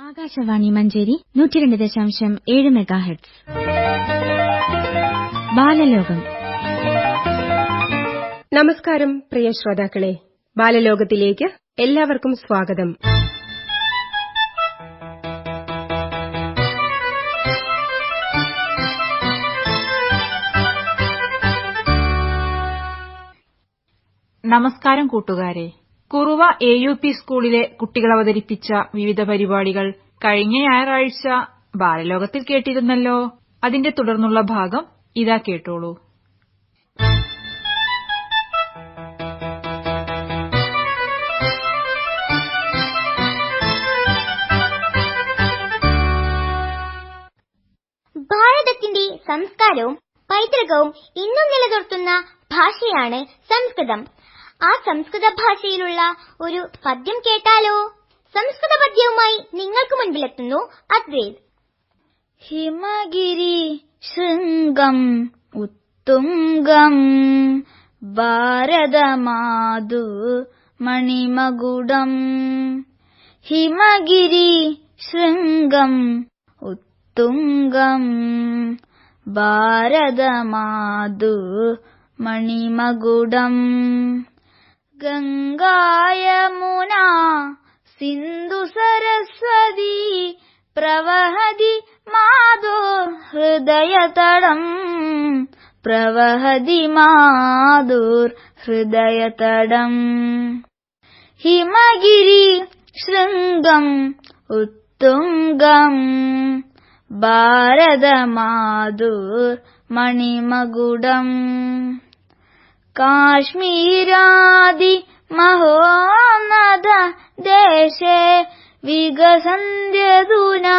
Akashvani Manjeri 102.7 megahertz. Balalokam. നമസ്കാരം പ്രിയ ശ്രോതാക്കളെ, ബാലലോകത്തിലേക്ക് എല്ലാവർക്കും സ്വാഗതം. നമസ്കാരം കൂട്ടുകാരെ. കുറുവ AUP സ്കൂളിലെ കുട്ടികൾ അവതരിപ്പിച്ച വിവിധ പരിപാടികൾ കഴിഞ്ഞ ഞായറാഴ്ച ബാലലോകത്തിൽ കേട്ടിരുന്നല്ലോ. അതിന്റെ തുടർന്നുള്ള ഭാഗം ഇതാ കേട്ടോളൂ. ഭാരതത്തിന്റെ സംസ്കാരവും പൈതൃകവും ഇന്നും നിലനിർത്തുന്ന ഭാഷയാണ് സംസ്കൃതം. ആ സംസ്കൃത ഭാഷയിലുള്ള ഒരു പദ്യം കേട്ടാലോ? സംസ്കൃത പദ്യവുമായി നിങ്ങൾക്ക് മുൻപിലെത്തുന്നു അദ്വൈത്. ഹിമഗിരി ശൃംഗം ഉത്തുംഗം ഭാരതമാതു മണിമകുടം. ഹിമഗിരി ശൃംഗം ഉത്തുംഗം ഭാരതമാതു മണിമകുടം. ഗംഗായമുനാ സിന്ധു സരസ്വതി പ്രവഹതി മാധുർ ഹൃദയതടം. പ്രവഹതി മാധുർ ഹൃദയതടം. ഹിമഗിരി ശൃംഗം ഉത്തുംഗം ഭാരതമാധുർ മണിമകുടം. കാശ്മീരാദി മഹോന്നത ദേശേ വികസന്ത്യധുനാ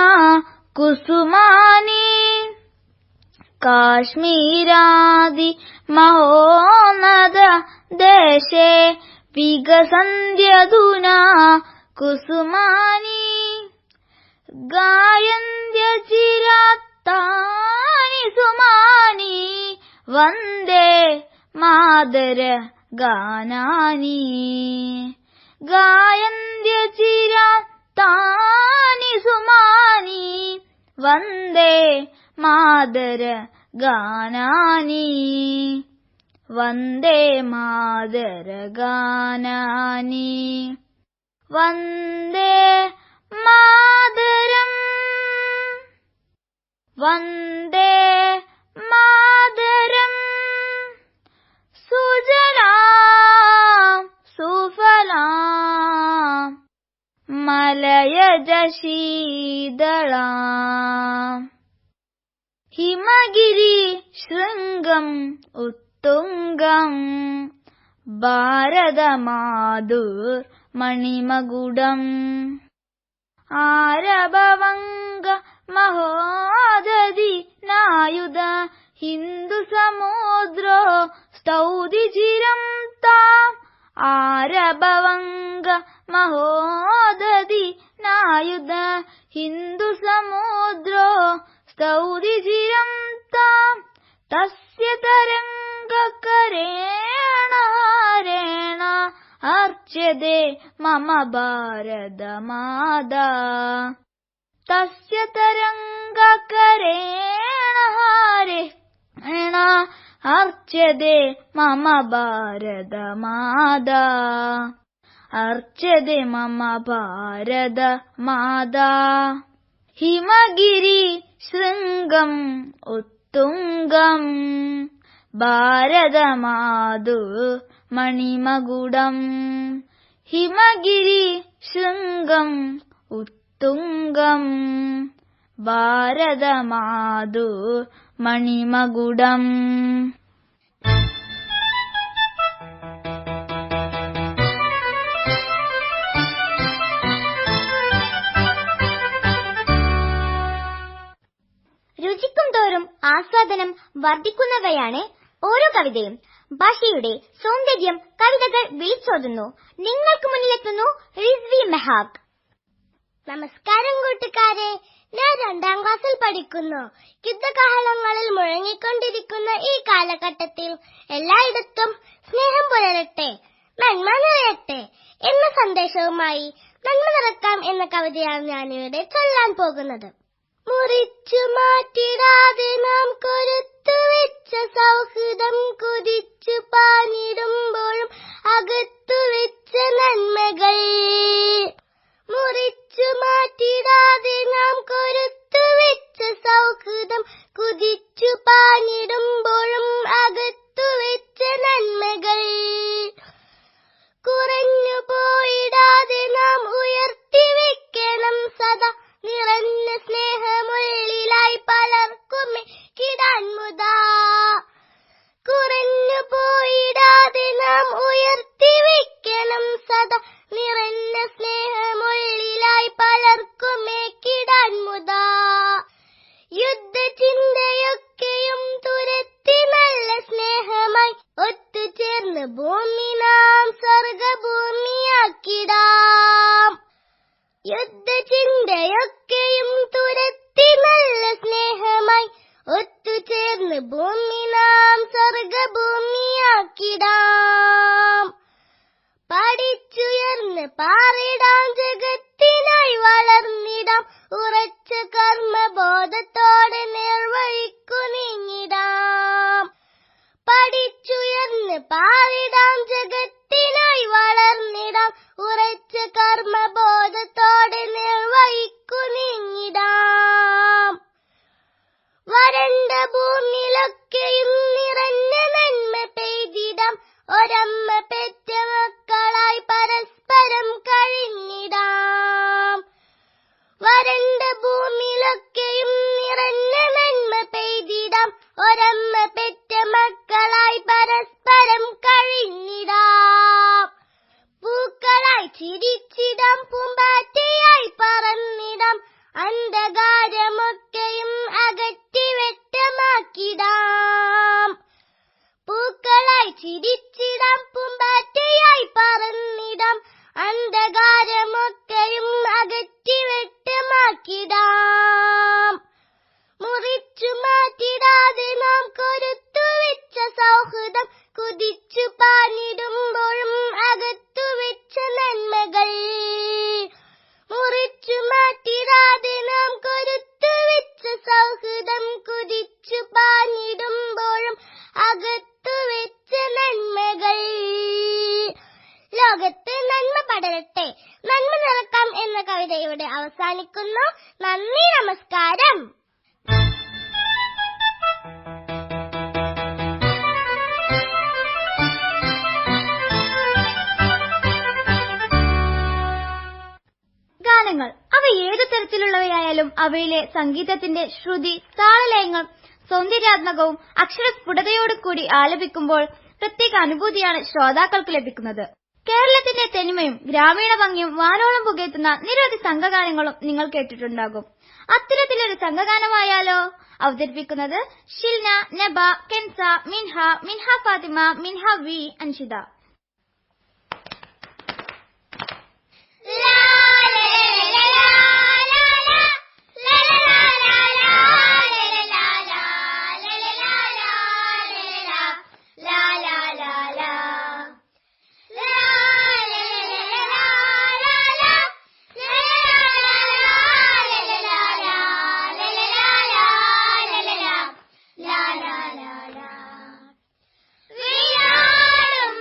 കുസുമാനി. കാശ്മീരാദി മഹോന്നത ദേശേ വികസന്ത്യധുനാ കുസുമാനി. ഗായന്ത്യചിരാത്താനി സുമാനി വന്ദേ മാതര ഗാനാനി. ഗായന്ത്യചിരാത്താനി സുമാനി വന്ദേ മാതര ഗാനാനി. വന്ദേ മാതര ഗാനാനി. വന്ദേ മാതരം. വന്ദേ മാതരം. സുജലാം സുഫലാം മലയജ ശീതളാം. ഹിമഗിരി ശൃംഗം ഉത്തുംഗം ഭാരതമാധുർ മണിമകുടം. ആരഭവംഗ മഹോദധി നായുധ ഹിന്ദു സമുദ്രോ സ്തൗതി ചിരം താം. ആരഭവംഗ മഹോദധി നായുധ ഹിന്ദു സമുദ്രോ സ്തൗതി ചിരം താം. തസ്യ തരംഗകരേണ ഹാരേണ അർച്യതേ മമ ഭാരതമാതാ. തസ്യ തരംഗകരേണ ഹാരേണ അർച്യതേ മമ ഭാരതമാതാ. അർച്യതേ മമ ഭാരതമാതാ. ഹിമഗിരി ശൃംഗം ഉത്തുംഗം ഭാരതമാധുർ മണിമകുടം. ഹിമഗിരി ശൃംഗം ഉത്തുംഗം ഭാരതമാധുർ മണിമകുടം. രുചിക്കും തോറും ആസ്വാദനം വർദ്ധിക്കുന്നവയാണ് ഓരോ കവിതയും. ഭാഷയുടെ സൗന്ദര്യം കവിതകൾ വിളിച്ചോതുന്നു. നിങ്ങൾക്ക് മുന്നിലെത്തുന്നു റിസ്വി മെഹാക്. നമസ്കാരം കൂട്ടുകാരെ, ഞാൻ 2ാം ക്ലാസ്സിൽ പഠിക്കുന്നു. യുദ്ധകാഹളങ്ങളിൽ മുഴങ്ങിക്കൊണ്ടിരിക്കുന്ന ഈ കാലഘട്ടത്തിൽ എല്ലായിടത്തും സ്നേഹം പുലരട്ടെ, നന്മ നിറയട്ടെ എന്ന സന്ദേശവുമായി നന്മ നിറക്കാം എന്ന കവിതയാണ് ഞാനിവിടെ ചൊല്ലാൻ പോകുന്നത്. മുറിച്ചു മാറ്റിടാതെ നാം കൊരുത്തു വെച്ച സൗഹൃദം കുതിച്ചു പാഞ്ഞിടുമ്പോഴും അകത്തു വെച്ച നന്മകൾ. മുറിച്ചു മാറ്റിടാതെ നാം കൊരുത്തു വെച്ച സൗഹൃദം കുതിച്ചു പാഞ്ഞിടുമ്പോഴും അകത്തു വെച്ച നന്മകൾ. കുറഞ്ഞു പോയിടാതെ നാം ഉയർത്തി വെക്കണം സദാ നിറഞ്ഞ സ്നേഹമുള്ളിലായി പലർക്കുമേ കിടാൻ മുതാ. കുറഞ്ഞു പോയിടാതെ നാം ഉയർത്തി വെക്കണം സദാ നിറഞ്ഞ സ്നേഹമുള്ളിലായി പലർക്കുമേ കിടാൻ മുതാ. യുദ്ധചിന്തയൊക്കെയും തുരത്തി നല്ല സ്നേഹമായി ഒത്തുചേർന്ന് ഭൂമി നാം സ്വർഗഭൂമിയാക്കിടാം. യുദ്ധചിന്തയൊക്കെയും തുരത്തി നല്ല സ്നേഹമായി ഒത്തുചേർന്ന് ഭൂമി നാം സ്വർഗഭൂമിയാക്കിടാം. പഠിച്ചുയർന്ന് പാറിടാം ജഗത്തിനായി വളർന്നിടാം ഉറച്ച കർമ്മബോധത്തോടെ നേർവഴിക്കു നീങ്ങിടാം. പഠിച്ചുയർന്ന് പാറിടാം ജഗത്തിനായി വളർന്നിടാം ഉറച്ച കർമ്മബോധത്തോടെ നേർവഴിക്കു നീങ്ങിടാം. വരണ്ട ഭൂമിയിലൊക്കെയും നിറഞ്ഞ നന്മ പെയ്തിടാം ഒരമ്മ പെറ്റ മക്കളായി പരസ്പരം കഴിഞ്ഞിടാം. വരണ്ട ഭൂമിയിലൊക്കെയും നിറഞ്ഞ നന്മ പെയ്തിടാം ഒരമ്മ പെറ്റ മക്കളായി പരസ്പരം കഴിഞ്ഞിടാം. പൂക്കളായി ചിരിച്ചിടാം പൂമ്പാറ്റയായി പറന്നിടാം അന്ധകാരമൊക്കെയും അകറ്റി വെട്ടമാക്കിടാം. പൂക്കളായി ചിരിച്ചിടാം പൂമ്പാറ്റയായി പറന്നിടാം അന്ധകാരമൊക്കെയും അകറ്റി വെട്ടമാക്കിടാം. മുറിച്ചു മാറ്റിടാതെ നാം കൊരുത്തു വെച്ച സൗഹൃദം കുതിച്ചു പാഞ്ഞിടുമ്പോഴും അകത്തു വെച്ച നന്മകൾ. മുറിച്ചു മാറ്റിടാതെ നാം കൊരുത്തു വെച്ച സൗഹൃദം കുതിച്ചു പാഞ്ഞിടുമ്പോഴും അകത്തു വെച്ച നന്മകൾ. ലോകത്ത് നന്മ പടരട്ടെ, നന്മ നിറക്കാം എന്ന കവിത ഇവിടെ അവസാനിക്കുന്നു. നന്ദി, നമസ്കാരം. ഗാനങ്ങൾ അവ ഏതു തരത്തിലുള്ളവയായാലും അവയിലെ സംഗീതത്തിന്റെ ശ്രുതി, താളലയങ്ങൾ സൗന്ദര്യാത്മകവും അക്ഷരസ്ഫുടതയോടുകൂടി ആലപിക്കുമ്പോൾ പ്രത്യേക അനുഭൂതിയാണ് ശ്രോതാക്കൾക്ക് ലഭിക്കുന്നത്. കേരളത്തിന്റെ തനിമയും ഗ്രാമീണ ഭംഗിയും വാനോളം പുകയത്തുന്ന നിരവധി സംഘഗാനങ്ങളും നിങ്ങൾ കേട്ടിട്ടുണ്ടാകും. അത്തരത്തിലൊരു സംഘഗാനമായാലോ? അവതരിപ്പിക്കുന്നത് ഷിൽന, നബ, കെൻസ, മിൻഹ ഫാത്തിമ, മിൻഹ വി, അൻഷിത. വിയാടും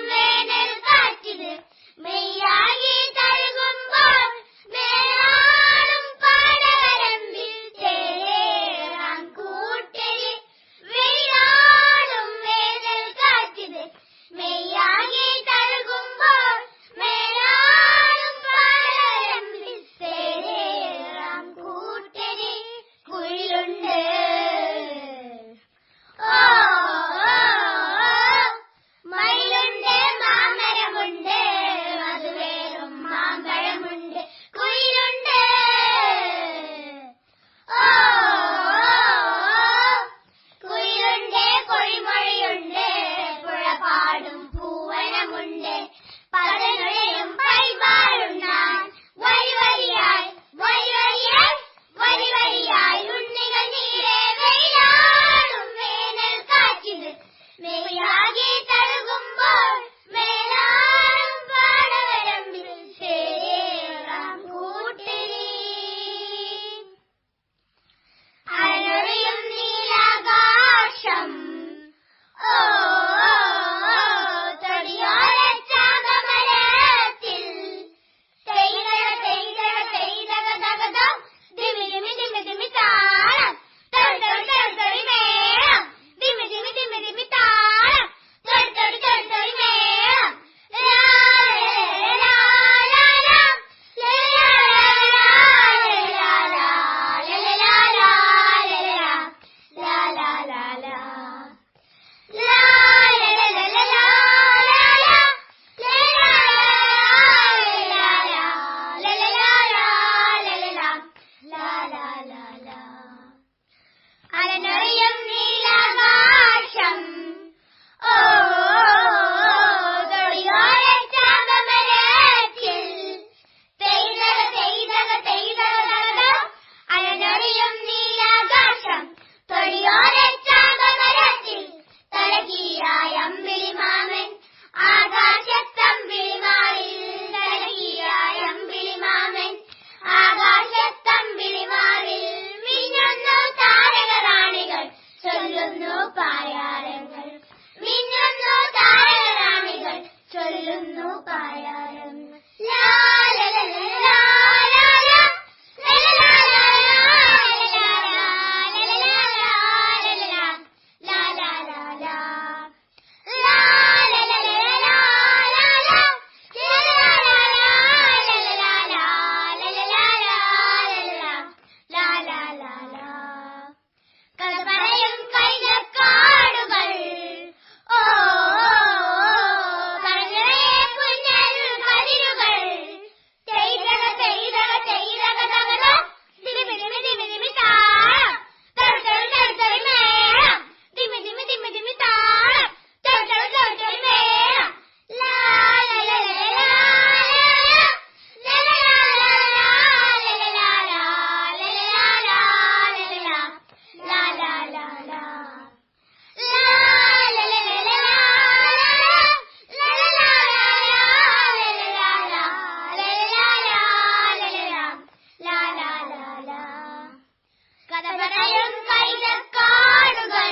പറയും കൈതക്കാടുകൾ.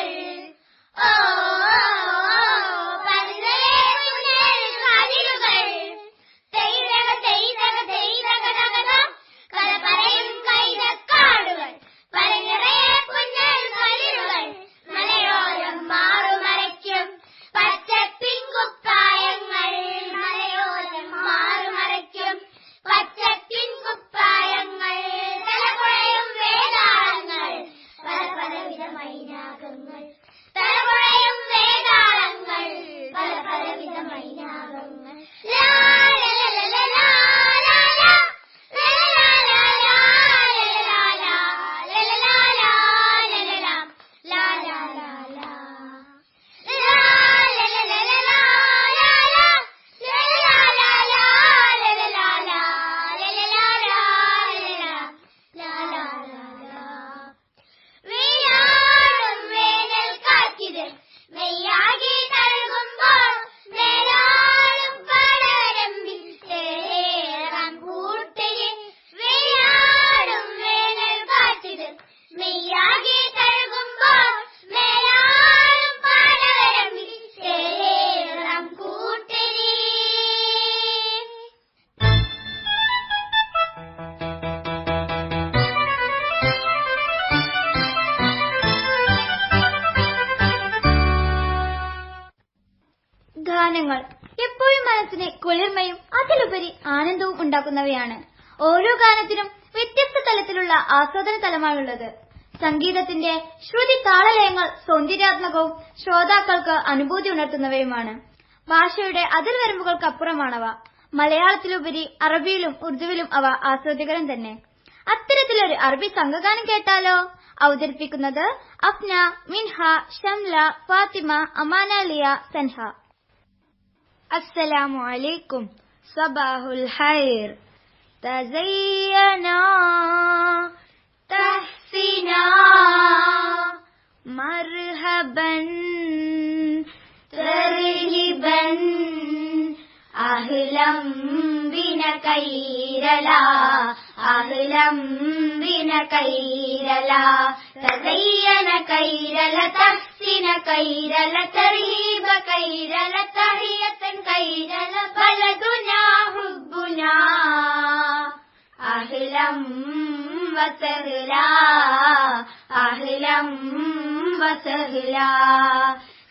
ഓ പരന്നേ പുന്നൽ കതിരുകൾ. തെയ്തക തെയ്തക തെയ്തക തകത കഥ പറയും കൈതക്കാടുകൾ. പരന്നേ പുന്നൽ കതിരുകൾ. മലയോരം മാറുമറയ്ക്കും പച്ചപ്പിൻ കുപ്പായങ്ങൾ. മലയോരം മാറുമറയ്ക്കും പച്ചപ്പിൻ കുപ്പായങ്ങൾ. തലകുഴയും വേതാളങ്ങൾ പല പലവിധ മൈനാകങ്ങൾ. തലകുഴയും വേതാളങ്ങൾ പല പലവിധ മൈനാകങ്ങൾ. ലാ ലാ ലാ ലാ ലാ ലാ ലാ ലാ ലാ ലാ ലാ ലാ ലാ ലാ ലാ ലാ ലാ ലാ. ഗാനങ്ങൾ എപ്പോഴും മനസ്സിന് കുളിർമയും അതിലുപരി ആനന്ദവും ഉണ്ടാക്കുന്നവയാണ്. ഓരോ ഗാനത്തിനും വ്യത്യസ്ത തലത്തിലുള്ള ആസ്വാദന തലമാണുള്ളത്. സംഗീതത്തിന്റെ ശ്രുതി താളലയങ്ങൾ സൗന്ദര്യാത്മകവും ശ്രോതാക്കൾക്ക് അനുഭൂതി ഉണർത്തുന്നവയുമാണ്. ഭാഷയുടെ അതിർവരമ്പുകൾക്കപ്പുറമാണവ. മലയാളത്തിലുപരി അറബിയിലും ഉറുദുവിലും അവ ആസ്വാദ്യകരം തന്നെ. അത്തരത്തിലൊരു അറബി സംഘഗാനം കേട്ടാലോ? അവതരിപ്പിക്കുന്നത് അഫ്ന, മിൻഹ, ഷംല, ഫാത്തിമ, അമാന, ലിയ, സൻഹ. അസ്സലാമു അലൈക്കും. സബാഹുൽ ഖൈർ. തസയ്യനാ തഹ്സിനാ മർഹബൻ തർഹിബൻ അഹ്ലം ബിന കൈരലാ അഹ്ലം ബിന കൈരലാ തസയ്യന കൈരല തഹ്സിന കൈരല തർഹീബ കൈരല തഹിയതൻ കൈരല ബലദുനാ ഹുബ്ബുനാ അഹ്ലം വസഹ്ലാ അഹ്ലം വസഹ്ലാ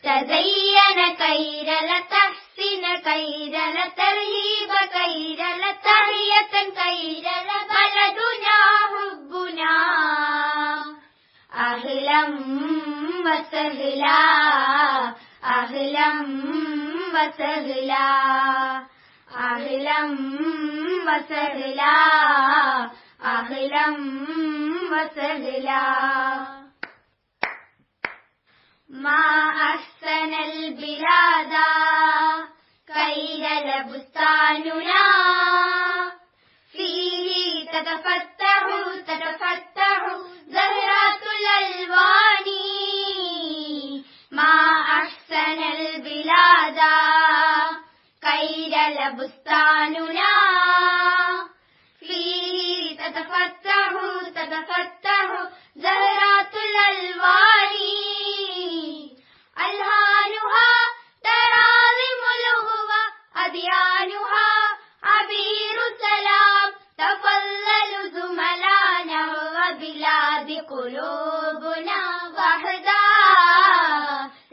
തസയ്യന കൈരല തഹ്സിന കൈരല തർഹീബ കൈരല തഹിയതൻ കൈരല ബലദുനാ ഹുബ്ബുനാ അഹ്ലം വസഹ്ലാ അഹ്ലം വസഹ്ലാ അഹ്ലം വസഹ്ലാ അഹ്ലം വസഹ്ലാ. മാ അഹ്സനൽ ബിലാദാ കൈരല ബുസ്താനുനാ ഫീഹി തതഫത്തഹു തതഫത്തഹു സഹ്റാത്തുൽ അൽവാനി. മാ അഹ്സനൽ ബിലാദാ കൈരല ബുസ്താനുനാ ഫീഹി തതഫത്തഹു തതഫത്തഹു സഹ്റാത്തുൽ അൽവാനി. അൽഹാനുഹാ തറാളിമുൽ ഹുവ അദ്യാനുഹാ അബീറു സലാം തഫല്ലലു സുമലാന വബിലാദി ഖുലൂബുനാ വഹദാ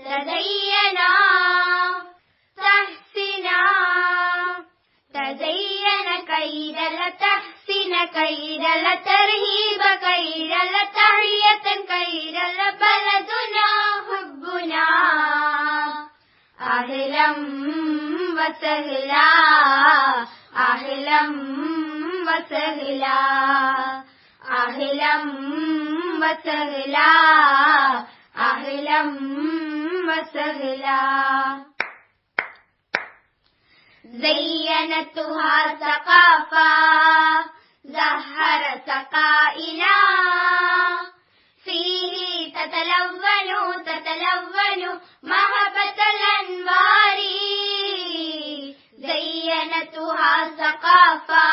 തദയ്യനാ തഹ്സിനാ തദയ്യന കൈരല തഹ്സിന കൈരല തർഹീബ കൈരല തഹിയതൻ കൈരല ബലദുനാ ഹുബ്ബുനാ അഹ്ലം വസഹ്ലാ അഹ്ലം വസഹ്ലാ അഹ്ലം വസഹ്ലാ അഹ്ലം വസഹ്ലാ. زينتها ثقافة زهر سقائنا فيه تتلون محبة الأنوار. زينتها ثقافة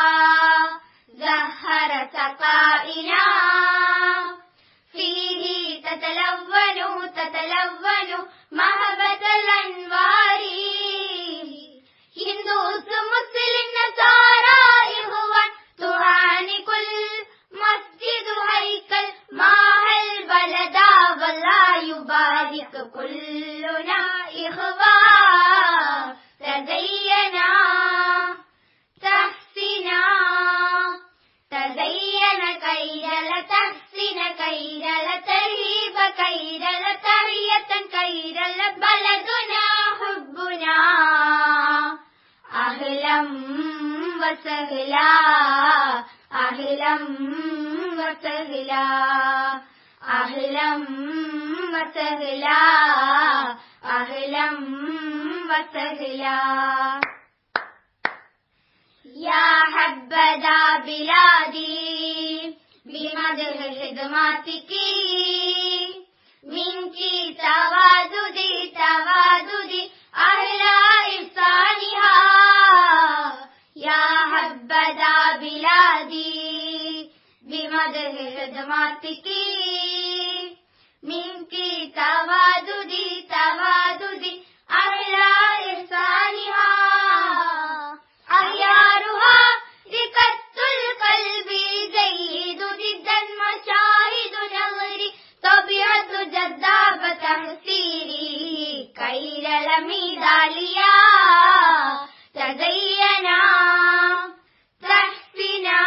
زهر سقائنا فيه تحسين كير لترهيب كير لتحية كير لبلدنا حبنا أهلا وسهلا أهلا وسهلا أهلا وسهلا أهلا وسهلا يا حبذا بلادي بمدح خدماتك منك تواددي تواددي أهلا إحسانها يا حبذا بلادي بمدح خدماتك منك تواددي تواددي أهلا إحسانها أحيارها ركضت القلب زيد جدا مشاهد نظري طبيعة جذاب تحسيري كير لميداليا تزينا تحسنا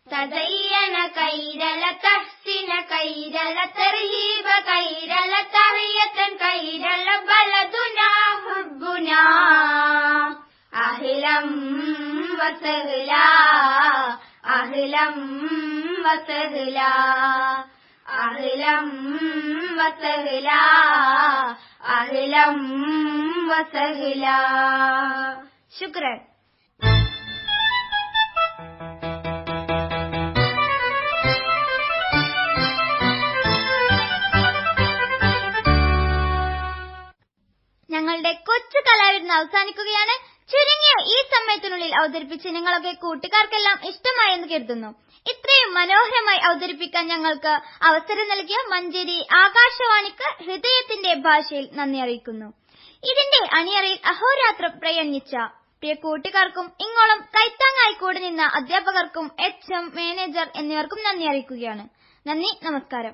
تزين كير لتحسن كير لترهيب كير لتحية كير لبلدنا حبنا أهلا وسهلا أهلا وسهلا أهلا وسهلا أهلا وسهلا ശുക്രൻ. ഞങ്ങളുടെ കൊച്ചു കലാവിരുന്ന് അവസാനിക്കുകയാണ്. ചുരുങ്ങിയ ഈ സമയത്തിനുള്ളിൽ അവതരിപ്പിച്ച് നിങ്ങളൊക്കെ കൂട്ടുകാർക്കെല്ലാം ഇഷ്ടമായെന്ന് കരുതുന്നു. ഇത്രയും മനോഹരമായി അവതരിപ്പിക്കാൻ ഞങ്ങൾക്ക് അവസരം നൽകിയ മഞ്ചേരി ആകാശവാണിക്ക് ഹൃദയത്തിന്റെ ഭാഷയിൽ നന്ദി അറിയിക്കുന്നു. ഇതിന്റെ അണിയറയിൽ അഹോരാത്രം പ്രയത്നിച്ച പ്രിയ കൂട്ടുകാർക്കും ഇങ്ങോളം കൈത്താങ്ങായി കൂടി നിന്ന അധ്യാപകർക്കും HM മാനേജർ എന്നിവർക്കും നന്ദി അറിയിക്കുകയാണ്. നന്ദി, നമസ്കാരം.